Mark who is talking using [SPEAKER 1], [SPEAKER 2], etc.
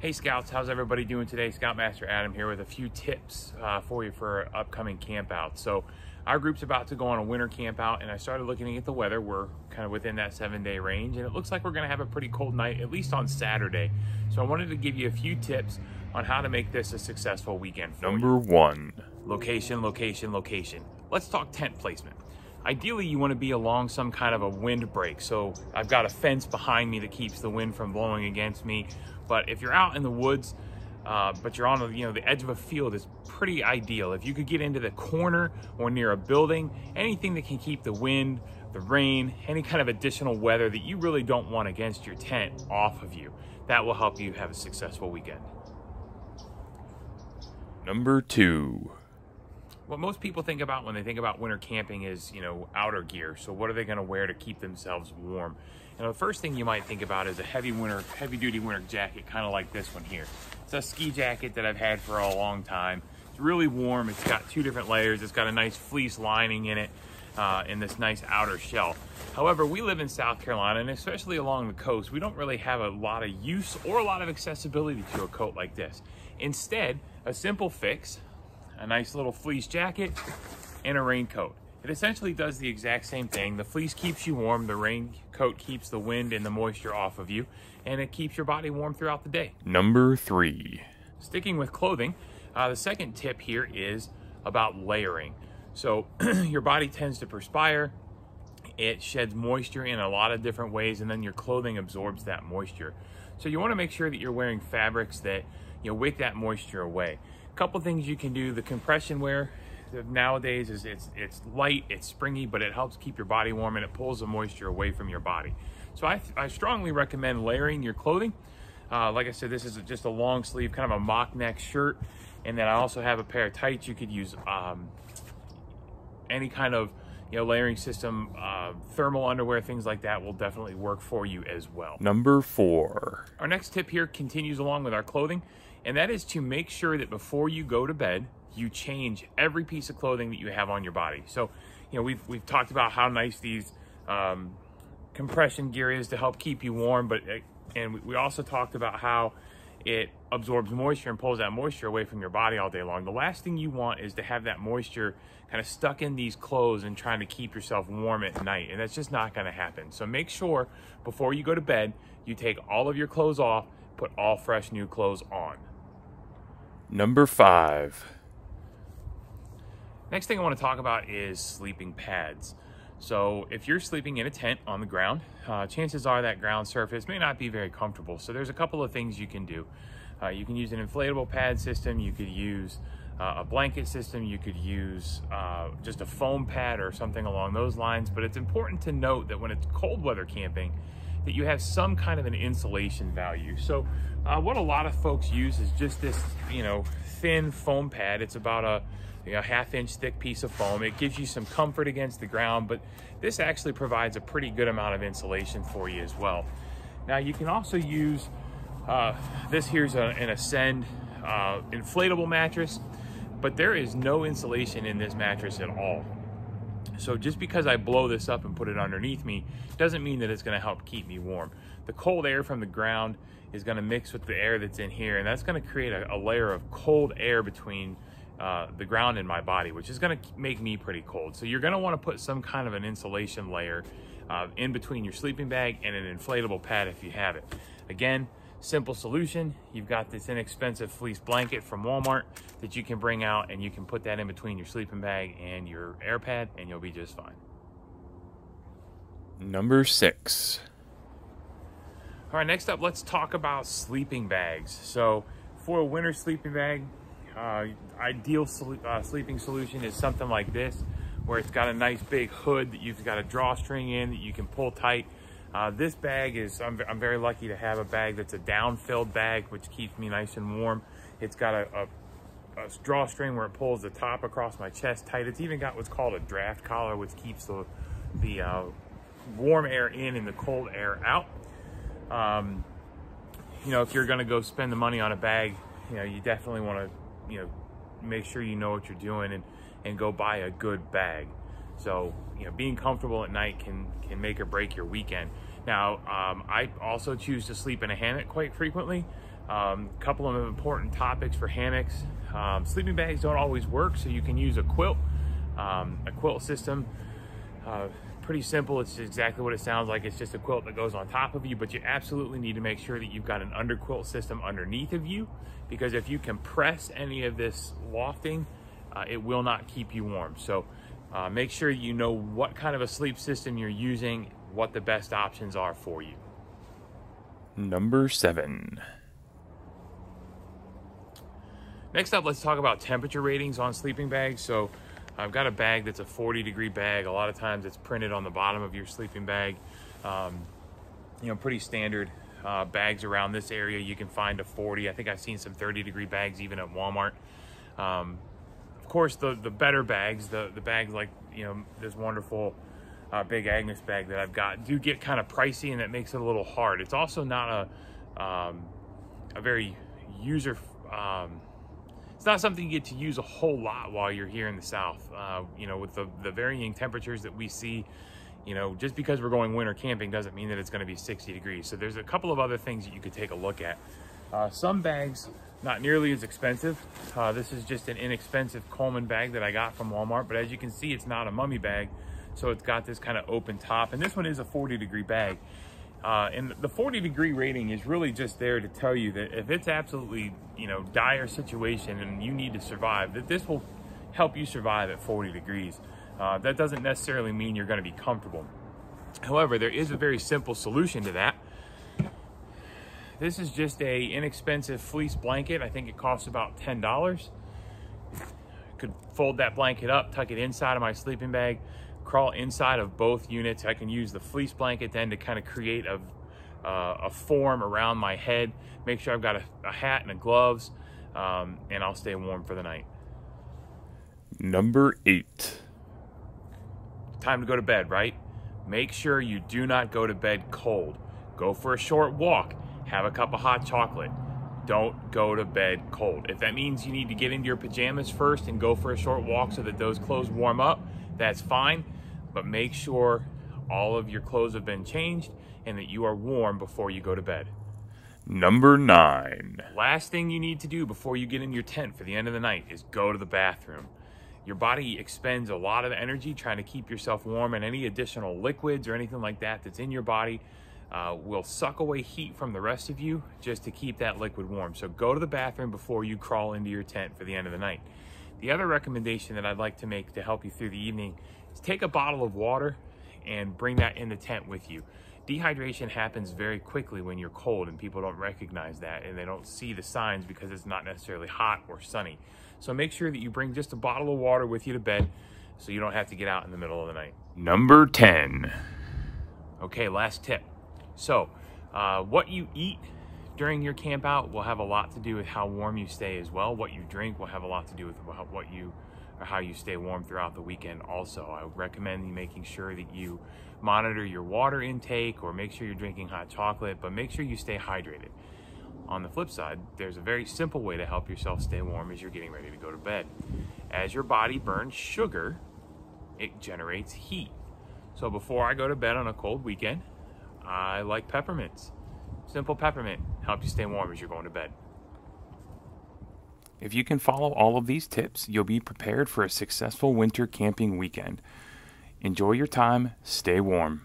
[SPEAKER 1] Hey Scouts, how's everybody doing today? Scoutmaster Adam here with a few tips for you for upcoming camp out. So our group's about to go on a winter camp out, and I started looking at the weather. We're kind of within that 7-day range, and it looks like we're gonna have a pretty cold night, at least on Saturday. So I wanted to give you a few tips on how to make this a successful weekend for you.
[SPEAKER 2] Number 1.
[SPEAKER 1] Location, location, location. Let's talk tent placement. Ideally, you want to be along some kind of a windbreak. So I've got a fence behind me that keeps the wind from blowing against me. But if you're out in the woods, but you're on the edge of a field, is pretty ideal. If you could get into the corner or near a building, anything that can keep the wind, the rain, any kind of additional weather that you really don't want against your tent off of you, that will help you have a successful weekend.
[SPEAKER 2] Number 2.
[SPEAKER 1] What most people think about when they think about winter camping is, outer gear. So what are they going to wear to keep themselves warm? And the first thing you might think about is a heavy-duty winter jacket, kind of like this one here. It's a ski jacket that I've had for a long time. It's really warm. It's got 2 different layers. It's got a nice fleece lining in it, and this nice outer shell. However, we live in South Carolina, and especially along the coast, we don't really have a lot of use or a lot of accessibility to a coat like this. Instead, a simple fix, a nice little fleece jacket, and a raincoat. It essentially does the exact same thing. The fleece keeps you warm, the raincoat keeps the wind and the moisture off of you, and it keeps your body warm throughout the day.
[SPEAKER 2] Number 3.
[SPEAKER 1] Sticking with clothing, the second tip here is about layering. So your body tends to perspire, it sheds moisture in a lot of different ways, and then your clothing absorbs that moisture. So you want to make sure that you're wearing fabrics that wick that moisture away. A couple things you can do. The compression wear nowadays is it's light, it's springy, but it helps keep your body warm and it pulls the moisture away from your body. So I strongly recommend layering your clothing. Like I said, this is just a long sleeve, kind of a mock neck shirt, and then I also have a pair of tights. You could use any kind of layering system, thermal underwear, things like that will definitely work for you as well.
[SPEAKER 2] Number 4.
[SPEAKER 1] Our next tip here continues along with our clothing, and that is to make sure that before you go to bed, you change every piece of clothing that you have on your body. So, we've talked about how nice these compression gear is to help keep you warm, and we also talked about how it absorbs moisture and pulls that moisture away from your body all day long. The last thing you want is to have that moisture kind of stuck in these clothes and trying to keep yourself warm at night, and that's just not going to happen. So make sure before you go to bed, you take all of your clothes off, put all fresh new clothes on.
[SPEAKER 2] Number 5.
[SPEAKER 1] Next thing I want to talk about is sleeping pads. So if you're sleeping in a tent on the ground, chances are that ground surface may not be very comfortable. So there's a couple of things you can do. You can use an inflatable pad system. You could use a blanket system. You could use just a foam pad or something along those lines. But it's important to note that when it's cold weather camping, that you have some kind of an insulation value. So what a lot of folks use is just this, thin foam pad. It's about a half-inch thick piece of foam. It gives you some comfort against the ground, but this actually provides a pretty good amount of insulation for you as well. Now you can also use this here's an Ascend inflatable mattress, but there is no insulation in this mattress at all. So just because I blow this up and put it underneath me doesn't mean that it's going to help keep me warm. The cold air from the ground is going to mix with the air that's in here, and that's going to create a layer of cold air between the ground and my body, which is going to make me pretty cold. So you're going to want to put some kind of an insulation layer in between your sleeping bag and an inflatable pad if you have it. Again, simple solution. You've got this inexpensive fleece blanket from Walmart that you can bring out, and you can put that in between your sleeping bag and your air pad, and you'll be just fine.
[SPEAKER 2] Number 6.
[SPEAKER 1] All right, next up, let's talk about sleeping bags. So for a winter sleeping bag, ideal sleeping solution is something like this, where it's got a nice big hood that you've got a drawstring in that you can pull tight. This bag is, I'm very lucky to have a bag that's a down-filled bag, which keeps me nice and warm. It's got a drawstring where it pulls the top across my chest tight. It's even got what's called a draft collar, which keeps the warm air in and the cold air out. If you're gonna go spend the money on a bag, you definitely want to make sure you know what you're doing and go buy a good bag. So being comfortable at night can make or break your weekend. Now I also choose to sleep in a hammock quite frequently. Couple of important topics for hammocks. Sleeping bags don't always work, so you can use a quilt. A quilt system, pretty simple. It's exactly what it sounds like. It's just a quilt that goes on top of you, but you absolutely need to make sure that you've got an underquilt system underneath of you, because if you compress any of this lofting, it will not keep you warm. So make sure you know what kind of a sleep system you're using, what the best options are for you.
[SPEAKER 2] Number 7.
[SPEAKER 1] Next up, let's talk about temperature ratings on sleeping bags. So I've got a bag that's a 40-degree bag. A lot of times it's printed on the bottom of your sleeping bag. Pretty standard bags around this area. You can find a 40. I think I've seen some 30-degree bags even at Walmart. Of course, the better bags, the bags like, this wonderful Big Agnes bag that I've got, do get kind of pricey, and that makes it a little hard. It's also not a very user it's not something you get to use a whole lot while you're here in the South. With the varying temperatures that we see, just because we're going winter camping doesn't mean that it's going to be 60 degrees. So there's a couple of other things that you could take a look at. Some bags, not nearly as expensive. This is just an inexpensive Coleman bag that I got from Walmart, but as you can see, it's not a mummy bag. So it's got this kind of open top, and this one is a 40-degree bag. And the 40-degree rating is really just there to tell you that if it's absolutely, dire situation and you need to survive, that this will help you survive at 40 degrees. That doesn't necessarily mean you're going to be comfortable. However, there is a very simple solution to that. This is just a inexpensive fleece blanket. I think it costs about $10. Could fold that blanket up, tuck it inside of my sleeping bag, crawl inside of both units. I can use the fleece blanket then to kind of create a form around my head, make sure I've got a hat and a gloves, and I'll stay warm for the night.
[SPEAKER 2] Number 8.
[SPEAKER 1] Time to go to bed, right? Make sure you do not go to bed cold. Go for a short walk, have a cup of hot chocolate. Don't go to bed cold. If that means you need to get into your pajamas first and go for a short walk so that those clothes warm up, that's fine, but make sure all of your clothes have been changed and that you are warm before you go to bed.
[SPEAKER 2] Number 9.
[SPEAKER 1] Last thing you need to do before you get in your tent for the end of the night is go to the bathroom. Your body expends a lot of energy trying to keep yourself warm, and any additional liquids or anything like that that's in your body will suck away heat from the rest of you just to keep that liquid warm. So go to the bathroom before you crawl into your tent for the end of the night. The other recommendation that I'd like to make to help you through the evening is take a bottle of water and bring that in the tent with you. Dehydration happens very quickly when you're cold, and people don't recognize that, and they don't see the signs because it's not necessarily hot or sunny. So make sure that you bring just a bottle of water with you to bed so you don't have to get out in the middle of the night.
[SPEAKER 2] Number 10.
[SPEAKER 1] Okay, last tip. So what you eat during your camp out will have a lot to do with how warm you stay as well. What you drink will have a lot to do with how you stay warm throughout the weekend also. I would recommend you making sure that you monitor your water intake, or make sure you're drinking hot chocolate, but make sure you stay hydrated. On the flip side, there's a very simple way to help yourself stay warm as you're getting ready to go to bed. As your body burns sugar, it generates heat. So before I go to bed on a cold weekend, I like peppermints. Simple peppermint helps you stay warm as you're going to bed.
[SPEAKER 2] If you can follow all of these tips, you'll be prepared for a successful winter camping weekend. Enjoy your time, stay warm.